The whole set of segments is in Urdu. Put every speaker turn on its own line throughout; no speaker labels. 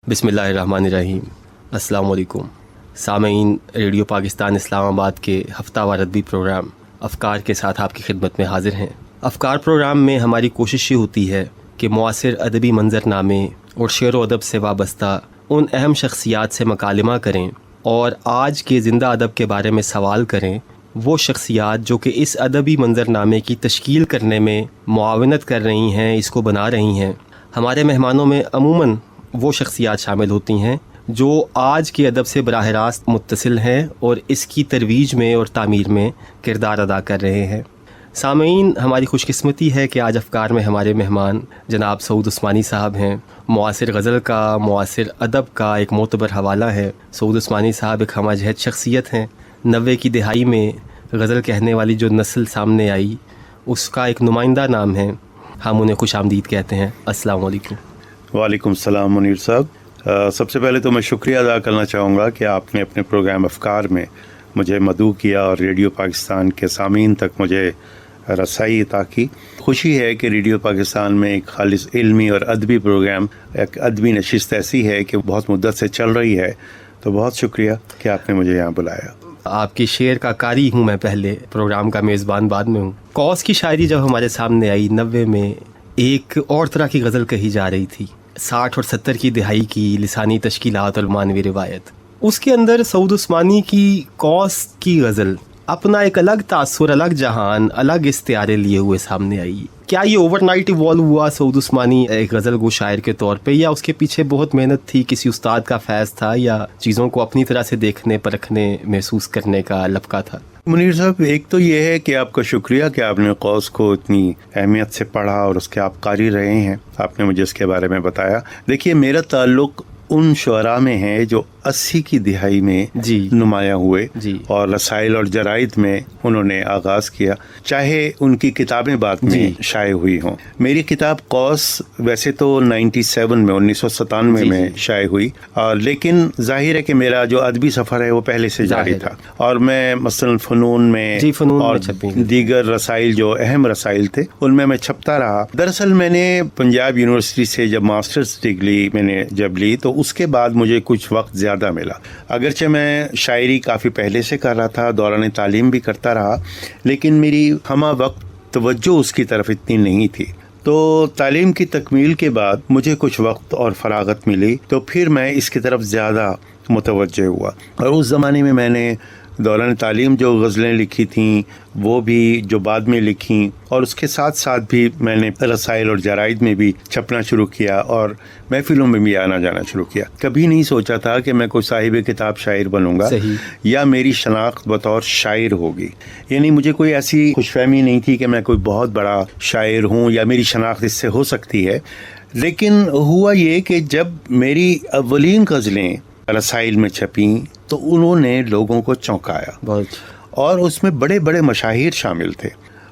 بسم اللہ الرحمن الرحیم۔ السلام علیکم سامعین، ریڈیو پاکستان اسلام آباد کے ہفتہ وار ادبی پروگرام افکار کے ساتھ آپ کی خدمت میں حاضر ہیں۔ افکار پروگرام میں ہماری کوشش یہ ہوتی ہے کہ معاصر ادبی منظرنامے اور شعر و ادب سے وابستہ ان اہم شخصیات سے مکالمہ کریں اور آج کے زندہ ادب کے بارے میں سوال کریں۔ وہ شخصیات جو کہ اس ادبی منظرنامے کی تشکیل کرنے میں معاونت کر رہی ہیں، اس کو بنا رہی ہیں۔ ہمارے مہمانوں میں عموماً وہ شخصیات شامل ہوتی ہیں جو آج کے ادب سے براہ راست متصل ہیں اور اس کی ترویج میں اور تعمیر میں کردار ادا کر رہے ہیں۔ سامعین، ہماری خوش قسمتی ہے کہ آج افکار میں ہمارے مہمان جناب سعود عثمانی صاحب ہیں۔ معاصر غزل کا، معاصر ادب کا ایک معتبر حوالہ ہے۔ سعود عثمانی صاحب ایک ہمہ جہت شخصیت ہیں۔ 90 کی دہائی میں غزل کہنے والی جو نسل سامنے آئی، اس کا ایک نمائندہ نام ہے۔ ہم انہیں خوش آمدید کہتے ہیں۔ السلام علیکم۔
وعلیکم السلام منیر صاحب۔ سب سے پہلے تو میں شکریہ ادا کرنا چاہوں گا کہ آپ نے اپنے پروگرام افکار میں مجھے مدعو کیا اور ریڈیو پاکستان کے سامعین تک مجھے رسائی عطا کی۔ خوشی ہے کہ ریڈیو پاکستان میں ایک خالص علمی اور ادبی پروگرام، ایک ادبی نشست ایسی ہے کہ بہت مدت سے چل رہی ہے، تو بہت شکریہ کہ آپ نے مجھے یہاں بلایا۔
آپ کے شعر کا قاری ہوں میں، پہلے پروگرام کا میزبان بعد میں ہوں۔ کوس کی شاعری جب ہمارے سامنے آئی 90 میں، ایک اور طرح کی غزل کہی جا رہی تھی۔ 60 اور 70 کی دہائی کی لسانی تشکیلات اور معنوی روایت، اس کے اندر سعود عثمانی کی کوس کی غزل اپنا ایک الگ تاثر، الگ جہان، الگ استعارے لیے ہوئے سامنے آئی۔ کیا یہ اوور نائٹ ایوالو ہوا سعود عثمانی ایک غزل گو شاعر کے طور پہ، یا اس کے پیچھے بہت محنت تھی، کسی استاد کا فیض تھا، یا چیزوں کو اپنی طرح سے دیکھنے، پرکھنے، محسوس کرنے کا لبقہ تھا؟
منیر صاحب، ایک تو یہ ہے کہ آپ کا شکریہ کہ آپ نے قوس کو اتنی اہمیت سے پڑھا اور اس کے آپ قاری رہے ہیں، آپ نے مجھے اس کے بارے میں بتایا۔ دیکھیے، میرا تعلق ان شعراء میں ہے جو 80 کی دہائی میں نمایاں ہوئے اور رسائل اور جرائد میں انہوں نے آغاز کیا، چاہے ان کی کتابیں بعد میں شائع ہوئی ہوں۔ میری کتاب قوس ویسے تو 97 میں 1997 میں شائع ہوئی، لیکن ظاہر ہے کہ میرا جو ادبی سفر ہے وہ پہلے سے جاری تھا، اور میں مثلاً فنون میں اور دیگر رسائل جو اہم رسائل تھے ان میں چھپتا رہا۔ دراصل میں نے پنجاب یونیورسٹی سے جب ماسٹرز ڈگری میں نے جب لی تو اس کے بعد مجھے کچھ وقت زیادہ ملا، اگرچہ میں شاعری کافی پہلے سے کر رہا تھا، دوران تعلیم بھی کرتا رہا، لیکن میری ہمہ وقت توجہ اس کی طرف اتنی نہیں تھی۔ تو تعلیم کی تکمیل کے بعد مجھے کچھ وقت اور فراغت ملی، تو پھر میں اس کی طرف زیادہ متوجہ ہوا، اور اس زمانے میں میں نے دوران تعلیم جو غزلیں لکھی تھیں وہ بھی جو بعد میں لکھیں، اور اس کے ساتھ ساتھ بھی میں نے رسائل اور جرائد میں بھی چھپنا شروع کیا اور محفلوں میں بھی آنا جانا شروع کیا۔ کبھی نہیں سوچا تھا کہ میں کوئی صاحب کتاب شاعر بنوں گا یا میری شناخت بطور شاعر ہوگی، یعنی مجھے کوئی ایسی خوش فہمی نہیں تھی کہ میں کوئی بہت بڑا شاعر ہوں یا میری شناخت اس سے ہو سکتی ہے۔ لیکن ہوا یہ کہ جب میری اولین غزلیں رسائل میں چھپیں تو انہوں نے لوگوں کو چونکایا، اور اس میں بڑے بڑے مشاہیر شامل تھے،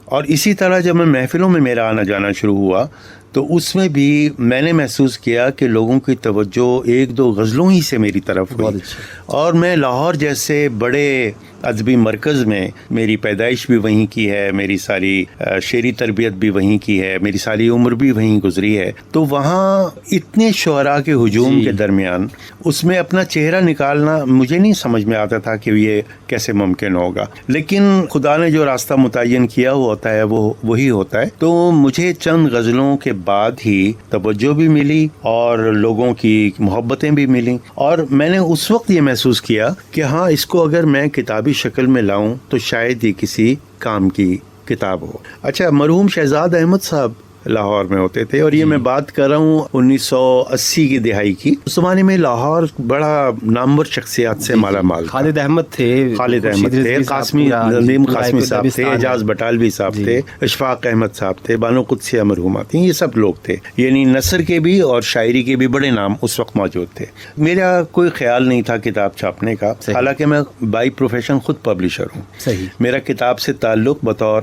اور اسی طرح جب میں محفلوں میں میرا آنا جانا شروع ہوا تو اس میں بھی میں نے محسوس کیا کہ لوگوں کی توجہ ایک دو غزلوں ہی سے میری طرف ہوئی، اور میں لاہور جیسے بڑے ادبی مرکز میں، میری پیدائش بھی وہیں کی ہے، میری ساری شعری تربیت بھی وہیں کی ہے، میری ساری عمر بھی وہیں گزری ہے، تو وہاں اتنے شعراء کے ہجوم کے درمیان اس میں اپنا چہرہ نکالنا مجھے نہیں سمجھ میں آتا تھا کہ یہ کیسے ممکن ہوگا، لیکن خدا نے جو راستہ متعین کیا ہوتا ہے وہ وہی ہوتا ہے۔ تو مجھے چند غزلوں کے بعد ہی توجہ بھی ملی اور لوگوں کی محبتیں بھی ملیں، اور میں نے اس وقت یہ محسوس کیا کہ ہاں، اس کو اگر میں کتابی شکل میں لاؤں تو شاید ہی کسی کام کی کتاب ہو۔ اچھا، مرحوم شہزاد احمد صاحب لاہور میں ہوتے تھے، اور یہ میں بات کر رہا ہوں 1980 کی دہائی کی۔ اس زمانے میں لاہور بڑا نامور شخصیات سے مالا مال،
خالد احمد تھے،
قاسمی نظیم قاسمی صاحب تھے، اعجاز بٹالوی صاحب تھے، اشفاق احمد صاحب تھے، بانو قدسیہ مرحومہ تھیں، یہ سب لوگ تھے، یعنی نثر کے بھی اور شاعری کے بھی بڑے نام اس وقت موجود تھے۔ میرا کوئی خیال نہیں تھا کتاب چھاپنے کا، حالانکہ میں بائی پروفیشن خود پبلشر ہوں۔ میرا کتاب سے تعلق بطور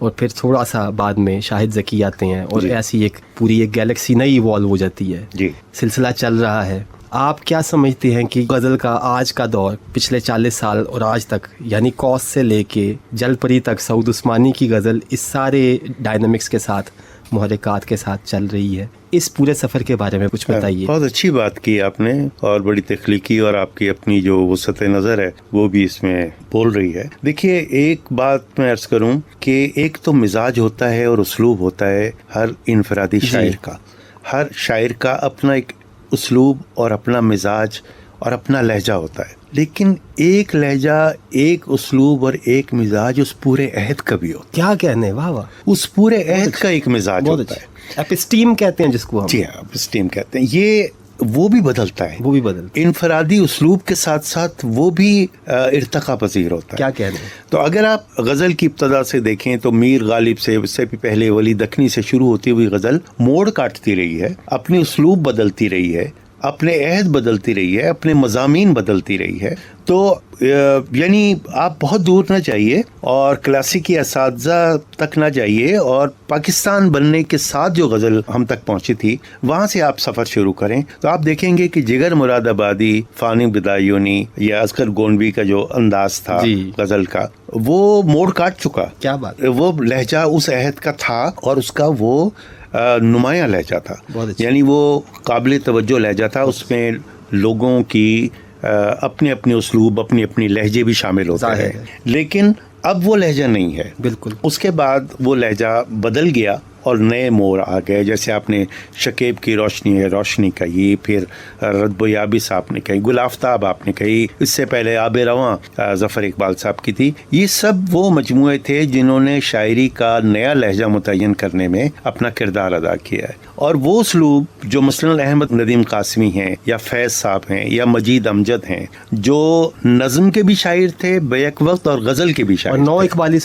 اور پھر تھوڑا سا بعد میں شاہد ذکی آتے ہیں اور ایسی ایک پوری ایک گیلیکسی نئی ایوالو ہو جاتی ہے.
جی
سلسلہ چل رہا ہے. آپ کیا سمجھتے ہیں کہ غزل کا آج کا دور پچھلے 40 سال اور آج تک یعنی کوس سے لے کے جل پری تک سعود عثمانی کی غزل اس سارے ڈائنامکس کے ساتھ محرکات کے ساتھ چل رہی ہے, اس پورے سفر کے بارے میں کچھ بتائیے.
بہت اچھی بات کی آپ نے اور بڑی تخلیقی اور آپ کی اپنی جو وسعت نظر ہے وہ بھی اس میں بول رہی ہے. دیکھیے ایک بات میں عرض کروں کہ ایک تو مزاج ہوتا ہے اور اسلوب ہوتا ہے ہر انفرادی شاعر کا. ہر شاعر کا اپنا ایک اسلوب اور اپنا مزاج اور اپنا لہجہ ہوتا ہے, لیکن ایک لہجہ, ایک اسلوب اور ایک مزاج اس پورے عہد کا بھی ہوتا ہے.
کیا کہنے, واہ واہ,
اس پورے عہد کا ایک مزاج ہوتا ہے.
اپسٹیم کہتے ہیں جس کو ہم.
جی ہاں, اپسٹیم کہتے ہیں. یہ وہ بھی بدلتا ہے,
وہ بھی بدلتا ہے.
انفرادی اسلوب کے ساتھ ساتھ وہ بھی ارتقا پذیر ہوتا ہے.
کیا کہنے.
تو اگر آپ غزل کی ابتدا سے دیکھیں تو میر غالب سے, اس سے بھی پہلے ولی دکنی سے شروع ہوتی ہوئی غزل موڑ کاٹتی رہی ہے, اپنی اسلوب بدلتی رہی ہے, اپنے عہد بدلتی رہی ہے, اپنے مضامین بدلتی رہی ہے. تو یعنی آپ بہت دور نہ جائیے اور کلاسیکی اساتذہ تک نہ جائیے, اور پاکستان بننے کے ساتھ جو غزل ہم تک پہنچی تھی وہاں سے آپ سفر شروع کریں تو آپ دیکھیں گے کہ جگر مراد آبادی, فانی بدایونی یا اصغر گونڈوی کا جو انداز تھا غزل کا وہ موڑ کاٹ چکا.
کیا بات.
وہ لہجہ اس عہد کا تھا اور اس کا وہ نمایاں لہجہ تھا, یعنی وہ قابل توجہ لہجہ تھا. اس میں لوگوں کی اپنے اپنے اسلوب, اپنی اپنی لہجے بھی شامل ہوتا ہے, لیکن اب وہ لہجہ نہیں ہے.
بالکل.
اس کے بعد وہ لہجہ بدل گیا اور نئے موڑ آ گئے. جیسے آپ نے شکیب کی روشنی ہے روشنی کہی, پھر ردب و یابس آپ نے کہی, گل آفتاب آپ نے کہی, اس سے پہلے آب رواں ظفر اقبال صاحب کی تھی. یہ سب وہ مجموعے تھے جنہوں نے شاعری کا نیا لہجہ متعین کرنے میں اپنا کردار ادا کیا ہے. اور وہ اسلوب جو مثلاً احمد ندیم قاسمی ہیں یا فیض صاحب ہیں یا مجید امجد ہیں, جو نظم کے بھی شاعر تھے بیک وقت اور غزل کے بھی شاعر,
اور نو اقبالی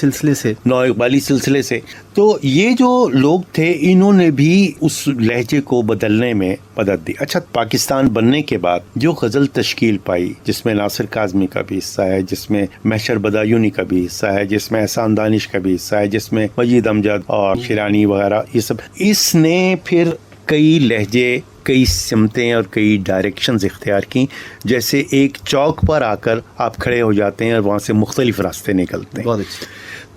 سلسلے سے.
تو یہ جو لوگ تھے انہوں نے بھی اس لہجے کو بدلنے میں مدد دی. اچھا, پاکستان بننے کے بعد جو غزل تشکیل پائی جس میں ناصر کاظمی کا بھی حصہ ہے, جس میں محشر بدایونی کا بھی حصہ ہے, جس میں احسان دانش کا بھی حصہ ہے, جس میں مجید امجد اور شیرانی وغیرہ, یہ سب, اس نے پھر کئی لہجے, کئی سمتیں اور کئی ڈائریکشنز اختیار کی. جیسے ایک چوک پر آ کر آپ کھڑے ہو جاتے ہیں اور وہاں سے مختلف راستے نکلتے ہیں.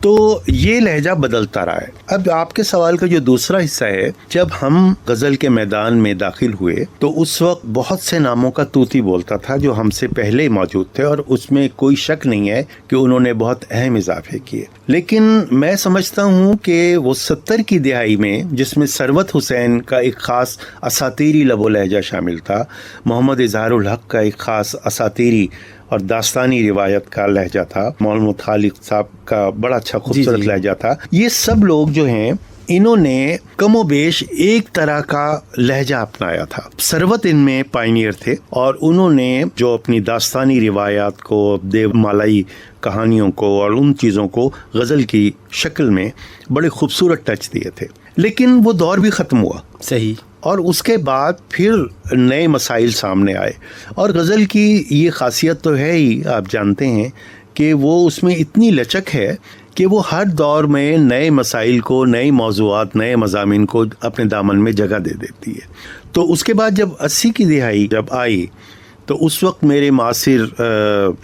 تو یہ لہجہ بدلتا رہا ہے. اب آپ کے سوال کا جو دوسرا حصہ ہے, جب ہم غزل کے میدان میں داخل ہوئے تو اس وقت بہت سے ناموں کا طوطی بولتا تھا جو ہم سے پہلے موجود تھے, اور اس میں کوئی شک نہیں ہے کہ انہوں نے بہت اہم اضافے کیے. لیکن میں سمجھتا ہوں کہ وہ 70 کی دہائی میں جس میں ثروت حسین کا ایک خاص اساطیری لب و لہجہ شامل تھا, محمد اظہار الحق کا ایک خاص اساطیری اور داستانی روایت کا لہجہ تھا, مولانا خالق صاحب کا بڑا اچھا خوبصورت لہجہ تھا, یہ سب لوگ جو ہیں انہوں نے کم و بیش ایک طرح کا لہجہ اپنایا تھا. ثروت ان میں پائنیئر تھے اور انہوں نے جو اپنی داستانی روایات کو, دیو مالائی کہانیوں کو اور ان چیزوں کو غزل کی شکل میں بڑے خوبصورت ٹچ دیے تھے. لیکن وہ دور بھی ختم ہوا.
صحیح.
اور اس کے بعد پھر نئے مسائل سامنے آئے, اور غزل کی یہ خاصیت تو ہے ہی, آپ جانتے ہیں کہ وہ اس میں اتنی لچک ہے کہ وہ ہر دور میں نئے مسائل کو, نئے موضوعات, نئے مضامین کو اپنے دامن میں جگہ دے دیتی ہے. تو اس کے بعد جب 80 کی دہائی جب آئی تو اس وقت میرے معاصر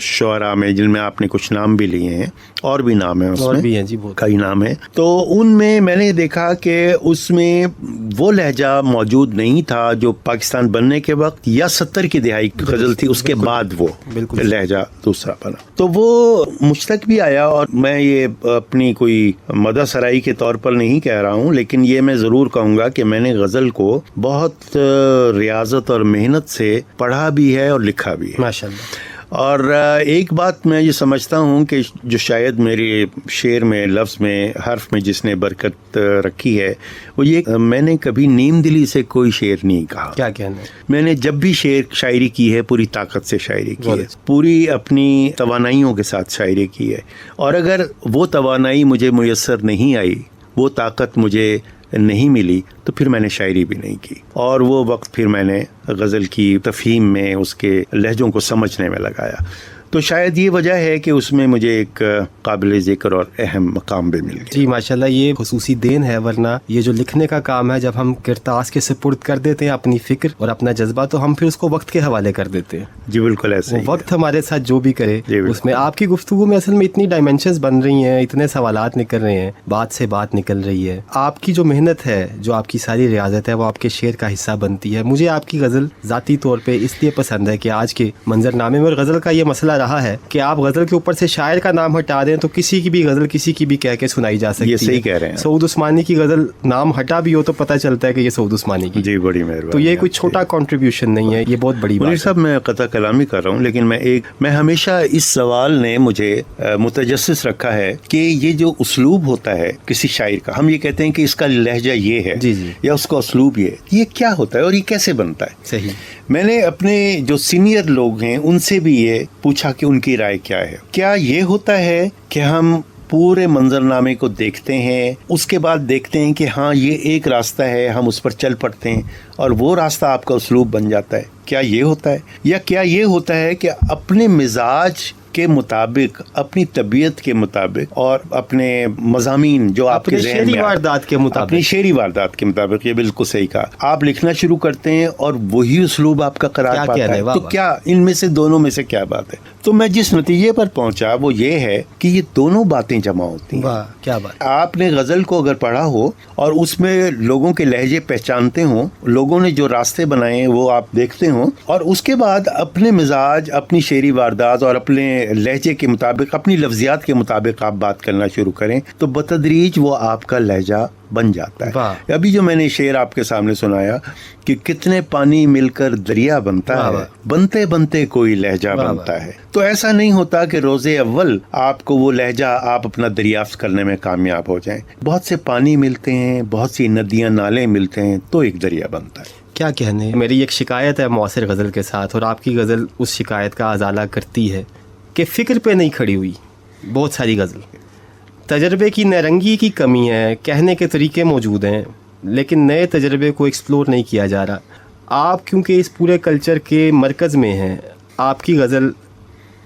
شعراء میں, جن میں آپ نے کچھ نام بھی لیے ہیں, اور بھی نام ہیں, اس میں بھی ہیں جی, کئی نام ہیں, تو ان میں نے دیکھا کہ اس میں وہ لہجہ موجود نہیں تھا جو پاکستان بننے کے وقت یا 70 کی دہائی کی غزل تھی, اس کے بعد وہ لہجہ دوسرا بنا. تو وہ مجھ تک بھی آیا, اور میں یہ اپنی کوئی مدح سرائی کے طور پر نہیں کہہ رہا ہوں, لیکن یہ میں ضرور کہوں گا کہ میں نے غزل کو بہت ریاضت اور محنت سے پڑھا بھی ہے اور لکھا بھی ہے.
ماشاءاللہ.
اور ایک بات میں یہ سمجھتا ہوں کہ جو شاید میرے شعر میں, لفظ میں, حرف میں جس نے برکت رکھی ہے وہ یہ, میں نے کبھی نیم دلی سے کوئی شعر نہیں کہا.
کیا کہنا ہے.
میں نے جب بھی شاعری کی ہے پوری طاقت سے شاعری کی ہے, پوری اپنی توانائیوں کے ساتھ شاعری کی ہے, اور اگر وہ توانائی مجھے میسر نہیں آئی, وہ طاقت مجھے نہیں ملی, تو پھر میں نے شاعری بھی نہیں کی. اور وہ وقت پھر میں نے غزل کی تفہیم میں, اس کے لہجوں کو سمجھنے میں لگایا. تو شاید یہ وجہ ہے کہ اس میں مجھے ایک قابل ذکر اور اہم مقام بھی مل گیا.
جی ماشاءاللہ، یہ خصوصی دین ہے، ورنہ یہ جو لکھنے کا کام ہے جب ہم کرتاس کے سپرد کر دیتے ہیں اپنی فکر اور اپنا جذبہ، تو ہم پھر اس کو وقت کے حوالے کر دیتے ہیں.
جی بالکل ایسے ہی
وقت ہمارے ساتھ جو بھی کرے
جی
اس میں. آپ کی گفتگو میں اصل میں اتنی ڈائمینشنز بن رہی ہیں، اتنے سوالات نکل رہے ہیں، بات سے بات نکل رہی ہے. آپ کی جو محنت ہے، جو آپ کی ساری ریاضت ہے، وہ آپ کے شعر کا حصہ بنتی ہے. مجھے آپ کی غزل ذاتی طور پہ اس لیے پسند ہے کہ آج کے منظر نامے میں، اور غزل کا یہ مسئلہ رہا ہے کہ آپ غزل کے اوپر سے شاعر کا نام ہٹا دیں تو کسی کی بھی غزل کسی کی بھی کہہ کے سنائی جا سکتی ہے.
یہ صحیح کہہ رہے ہیں.
سعود عثمانی کی غزل نام ہٹا بھی ہو تو پتہ چلتا ہے کہ یہ سعود عثمانی کی.
جی بڑی مہربانی.
تو یہ کوئی چھوٹا کنٹریبیوشن نہیں ہے، یہ بہت بڑی بات ہے.
صاحب میں قطع کلامی کر رہا ہوں، لیکن میں ہمیشہ اس سوال نے مجھے متجسس رکھا ہے کہ یہ جو اسلوب ہوتا ہے کسی شاعر کا، ہم یہ کہتے ہیں کہ اس کا لہجہ یہ ہے
جی جی،
یا اس کا اسلوب یہ کیا ہوتا ہے اور یہ کیسے بنتا ہے.
صحیح.
میں نے اپنے جو سینئر لوگ ہیں ان سے بھی یہ پوچھا کہ ان کی رائے کیا ہے. کیا یہ ہوتا ہے کہ ہم پورے منظرنامے کو دیکھتے ہیں، اس کے بعد دیکھتے ہیں کہ ہاں یہ ایک راستہ ہے، ہم اس پر چل پڑتے ہیں اور وہ راستہ آپ کا اسلوب بن جاتا ہے؟ کیا یہ ہوتا ہے؟ یا کیا یہ ہوتا ہے کہ اپنے مزاج کے مطابق، اپنی طبیعت کے مطابق اور اپنے مضامین جو آپ کے ذہن میں
واردات کے مطابق،
اپنی شعری واردات کے مطابق، یہ بالکل صحیح کہا، آپ لکھنا شروع کرتے ہیں اور وہی اسلوب آپ کا قرار پاتا ہے. تو کیا ان میں سے دونوں میں سے کیا بات ہے؟ تو میں جس نتیجے پر پہنچا وہ یہ ہے کہ یہ دونوں باتیں جمع ہوتی ہیں.
کیا بات.
آپ نے غزل کو اگر پڑھا ہو اور اس میں لوگوں کے لہجے پہچانتے ہوں، لوگوں نے جو راستے بنائے ہیں وہ آپ دیکھتے ہوں، اور اس کے بعد اپنے مزاج، اپنی شعری واردات اور اپنے لہجے کے مطابق، اپنی لفظیات کے مطابق آپ بات کرنا شروع کریں تو بتدریج وہ آپ کا لہجہ بن جاتا ہے. ابھی جو میں نے شعر آپ کے سامنے سنایا کہ کتنے پانی مل کر دریا بنتا ہے، بنتے بنتے کوئی لہجہ بنتا ہے. تو ایسا نہیں ہوتا کہ روز اول آپ کو وہ لہجہ آپ اپنا دریافت کرنے میں کامیاب ہو جائیں. بہت سے پانی ملتے ہیں، بہت سی ندیاں نالے ملتے ہیں تو ایک دریا بنتا ہے.
کیا کہنے. میری ایک شکایت ہے معاصر غزل کے ساتھ، اور آپ کی غزل اس شکایت کا ازالہ کرتی ہے کہ فکر پہ نہیں کھڑی ہوئی. بہت ساری غزل تجربے کی نرنگی کی کمی ہے، کہنے کے طریقے موجود ہیں لیکن نئے تجربے کو ایکسپلور نہیں کیا جا رہا. آپ کیونکہ اس پورے کلچر کے مرکز میں ہیں، آپ کی غزل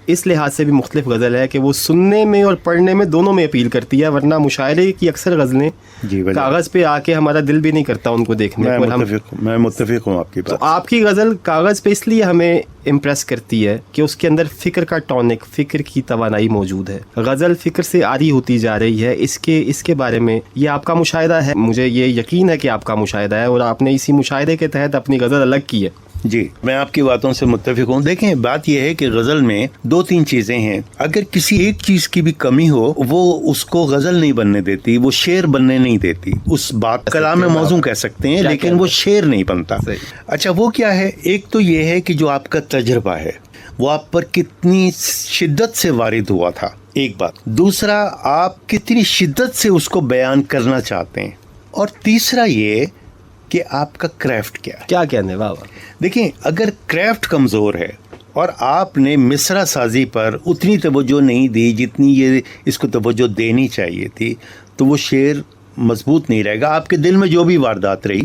اس لحاظ سے بھی مختلف غزل ہے کہ وہ سننے میں اور پڑھنے میں دونوں میں اپیل کرتی ہے، ورنہ مشاعرے کی اکثر غزلیں کاغذ پہ آ کے ہمارا دل بھی نہیں کرتا ان کو دیکھنے کو.
میں متفق ہوں آپ کی بات.
تو آپ کی غزل کاغذ پہ اس لیے ہمیں امپریس کرتی ہے کہ اس کے اندر فکر کا ٹونک، فکر کی توانائی موجود ہے. غزل فکر سے عاری ہوتی جا رہی ہے. اس کے بارے میں یہ آپ کا مشاہدہ ہے، مجھے یہ یقین ہے کہ آپ کا مشاہدہ ہے اور آپ نے اسی مشاہدے کے تحت اپنی غزل الگ کی ہے.
جی میں آپ کی باتوں سے متفق ہوں. دیکھیں بات یہ ہے کہ غزل میں 2-3 چیزیں ہیں. اگر کسی ایک چیز کی بھی کمی ہو وہ اس کو غزل نہیں بننے دیتی، وہ شعر بننے نہیں دیتی. اس بات کلام میں موضوع کہہ سکتے ہیں لیکن وہ شعر نہیں بنتا. اچھا وہ کیا ہے؟ ایک تو یہ ہے کہ جو آپ کا تجربہ ہے وہ آپ پر کتنی شدت سے وارد ہوا تھا، ایک بات. دوسرا آپ کتنی شدت سے اس کو بیان کرنا چاہتے ہیں. اور تیسرا یہ کہ آپ کا کریفٹ کیا
کہنے. واہ.
دیکھیں اگر کریفٹ کمزور ہے اور آپ نے مصرع سازی پر اتنی توجہ نہیں دی جتنی یہ اس کو توجہ دینی چاہیے تھی تو وہ شعر مضبوط نہیں رہے گا. آپ کے دل میں جو بھی واردات رہی،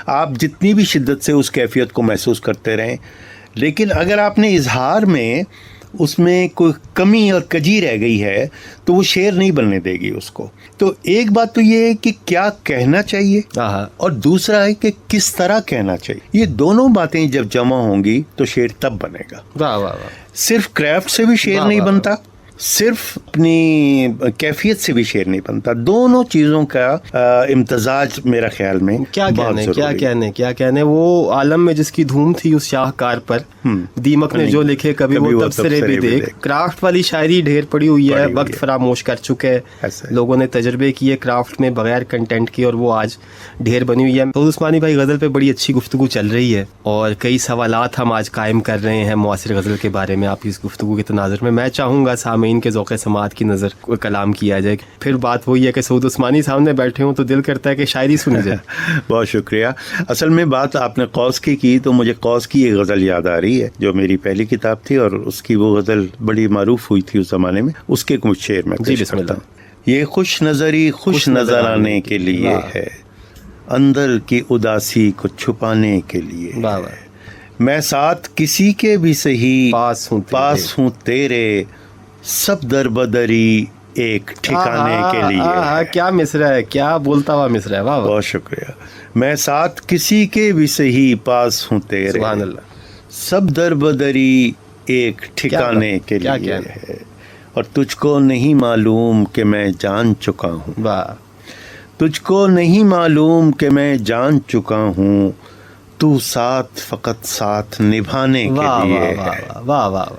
آپ جتنی بھی شدت سے اس کیفیت کو محسوس کرتے رہیں، لیکن اگر آپ نے اظہار میں اس میں کوئی کمی اور کجی رہ گئی ہے تو وہ شعر نہیں بننے دے گی اس کو. تو ایک بات تو یہ ہے کہ کیا کہنا چاہیے اور دوسرا ہے کہ کس طرح کہنا چاہیے. یہ دونوں باتیں جب جمع ہوں گی تو شعر تب بنے گا.
واہ واہ.
صرف کریفٹ سے بھی شعر نہیں بنتا، صرف اپنی کیفیت سے بھی شعر نہیں بنتا. دونوں چیزوں کا امتزاج میرا خیال میں
کیا کہنے. وہ عالم میں جس کی دھوم تھی اس شاہکار پر، دیمک نے جو لکھے کبھی وہ تبصرے بھی دیکھ. کرافٹ والی شاعری ڈھیر پڑی ہوئی ہے، وقت فراموش کر چکے لوگوں نے تجربے کیے کرافٹ میں بغیر کنٹینٹ کے، اور وہ آج ڈھیر بنی ہوئی ہے. سعود عثمانی بھائی غزل پہ بڑی اچھی گفتگو چل رہی ہے اور کئی سوالات ہم آج قائم کر رہے ہیں معاصر غزل کے بارے میں. آپ کی اس گفتگو کے تناظر میں میں چاہوں گا سامعین کے ذوق سماعت کی نظر کلام کیا جائے. پھر بات وہی ہے کہ سعود عثمانی سامنے بیٹھے ہوں تو دل کرتا ہے کہ شاعری سنی جائے.
بہت شکریہ. اصل میں بات آپ نے قوس کی تو مجھے قوس کی ایک غزل یاد آ رہی ہے جو میری پہلی کتاب تھی اور اس کی وہ غزل بڑی معروف ہوئی تھی اس زمانے میں. اس کے کچھ شعر میں
جی بسم اللہ.
یہ خوش نظری خوش نظر آنے کے لیے ہے، اندر کی اداسی کو چھپانے کے لیے. میں ساتھ کسی کے بھی صحیح
پاس ہوں
تیرے سب در بدری ایک ٹھکانے کے لیے.
کیا مصرع ہے, کیا بولتا ہوا مصرع ہے. واہ واہ,
بہت شکریہ. میں ساتھ کسی کے بھی صحیح پاس ہوں تیرے
سبحان اللہ.
سب در بدری ایک ٹھکانے کے لیے ہے, اور تجھ کو نہیں معلوم کہ میں جان چکا ہوں.
واہ,
تجھ کو نہیں معلوم کہ میں جان چکا ہوں, تو ساتھ فقط ساتھ نبھانے کے لیے ہے.
واہ واہ واہ.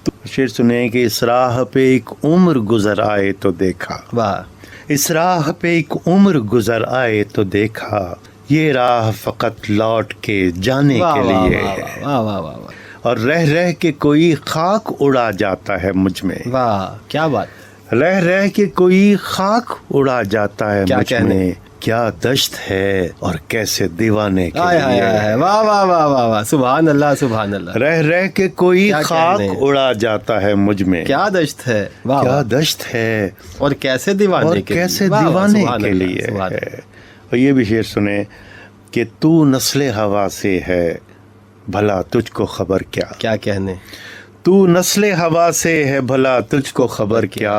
تو شعر سنیں کہ اس راہ پہ ایک عمر گزر آئے تو دیکھا.
واہ,
اس راہ پہ ایک عمر گزر آئے تو دیکھا, یہ راہ فقط لوٹ کے جانے کے لیے ہے.
واہ واہ واہ,
اور رہ رہ کے کوئی خاک اڑا جاتا ہے مجھ میں.
واہ کیا بات.
رہ رہ کے کوئی خاک اڑا جاتا ہے مجھ میں, کیا دشت ہے اور کیسے دیوانے کے لیے.
واہ واہ واہ واہ واہ, سبحان اللہ سبحان اللہ.
رہ رہ کے کوئی خاک اڑا جاتا ہے مجھ میں,
کیا دشت ہے,
کیا دشت ہے
اور کیسے دیوانے کے
لیے ہے. اور یہ بھی شعر سنیں کہ تو نسل ہوا سے ہے بھلا تجھ کو خبر کیا.
کیا کہنے.
تو نسل ہوا سے ہے بھلا تجھ کو خبر کیا,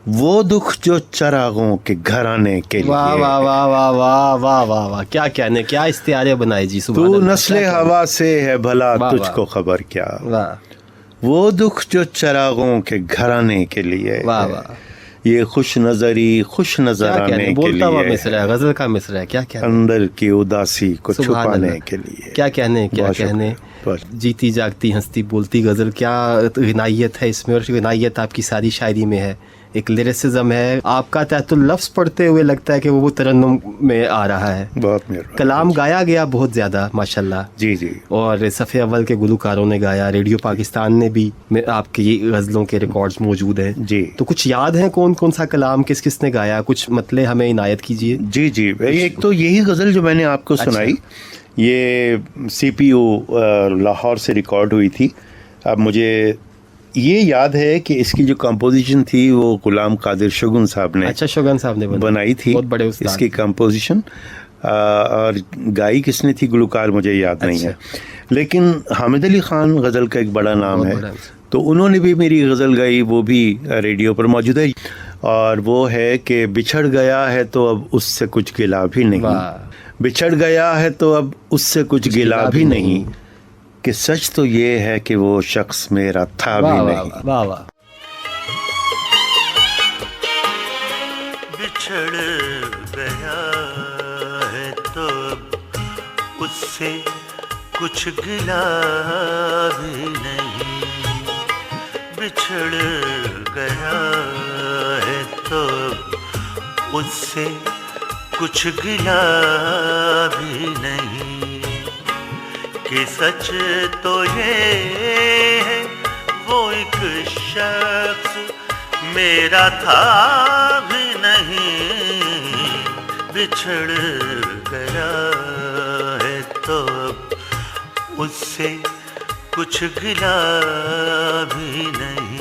وہ دکھ جو چراغوں کے گھرانے کے لیے.
واہ واہ واہ واہ واہ واہ واہ واہ, کیا کہنے, کیا استعارے بنائے جی.
تو نسل ہوا سے ہے بھلا تجھ کو خبر کیا, وہ دکھ جو چراغوں کے گھرانے کے لیے.
واہ واہ,
یہ خوش نظری خوش نظر آنے کے
بولتا ہوا
لیے,
مصرع ہے, غزل کا مصرع ہے. کیا کہنے,
اندر کی اداسی کو چھپانے کے لیے.
کیا کہنے, کیا کہنے. جیتی جاگتی ہنستی بولتی غزل, کیا غنائیت ہے اس میں, اور غنائیت آپ کی ساری شاعری میں ہے. ایک لیریسزم ہے آپ کا, تحت اللفظ پڑھتے ہوئے لگتا ہے کہ وہ ترنم میں آ رہا ہے.
بہت مہربانی.
کلام گایا گیا بہت زیادہ ماشاءاللہ.
جی جی.
اور صفحے اول کے گلوکاروں نے گایا, ریڈیو پاکستان نے بھی آپ کی غزلوں کے ریکارڈز موجود ہیں.
جی.
تو کچھ یاد ہیں کون کون سا کلام کس کس نے گایا, کچھ مطلب ہمیں عنایت کیجیے.
جی جی. ایک تو یہی غزل جو میں نے آپ کو سنائی, یہ سی پی او لاہور سے ریکارڈ ہوئی تھی. اب مجھے یہ یاد ہے کہ اس کی جو کمپوزیشن تھی وہ غلام قادر شگن صاحب نے,
اچھا شگن صاحب نے
بنائی تھی.
بہت بڑے استاد.
اس کی کمپوزیشن, اور گائی کس نے تھی گلوکار مجھے یاد نہیں ہے, لیکن حامد علی خان غزل کا ایک بڑا نام ہے, تو انہوں نے بھی میری غزل گائی, وہ بھی ریڈیو پر موجود ہے. اور وہ ہے کہ بچھڑ گیا ہے تو اب اس سے کچھ گلا بھی نہیں, بچھڑ گیا ہے تو اب اس سے کچھ گلا بھی نہیں, کہ سچ تو یہ ہے کہ وہ شخص میرا تھا بھی نہیں.
واہ واہ.
بچھڑ گیا ہے تو اس سے کچھ گلا بھی نہیں, بچھڑ گیا ہے تو اس سے کچھ گلا بھی نہیں, کہ سچ تو یہ ہے وہ ایک شخص میرا تھا بھی نہیں, بچھڑ گیا ہے تو اس سے کچھ گلا بھی نہیں.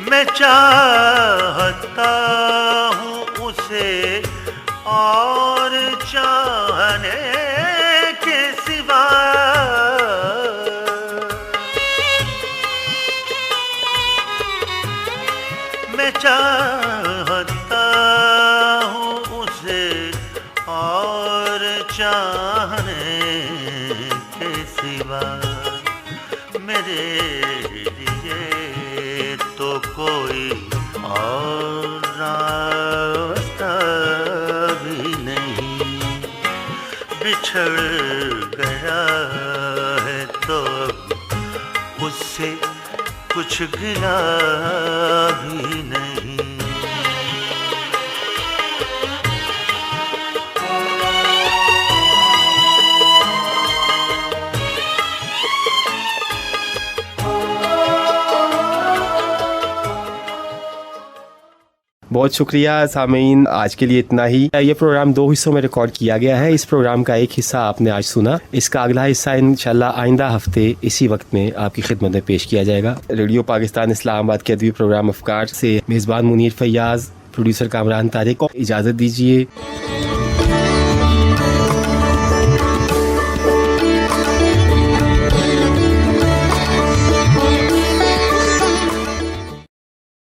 میں چاہتا ہوں اسے اور چاہنے کے سوا, میں چاہتا ہوں اسے اور چاہنے کے سوا, میرے لیے تو کوئی اور راستہ بھی نہیں, بچھڑ گیا ہے تو اس سے کچھ گلا بھی نہیں.
بہت شکریہ سامعین، آج کے لیے اتنا ہی. یہ پروگرام 2 حصوں میں ریکارڈ کیا گیا ہے. اس پروگرام کا ایک حصہ آپ نے آج سنا، اس کا اگلا حصہ انشاءاللہ آئندہ ہفتے اسی وقت میں آپ کی خدمت میں پیش کیا جائے گا. ریڈیو پاکستان اسلام آباد کے ادبی پروگرام افکار سے میزبان منیر فیاض، پروڈیوسر کامران طارق کو اجازت دیجیے.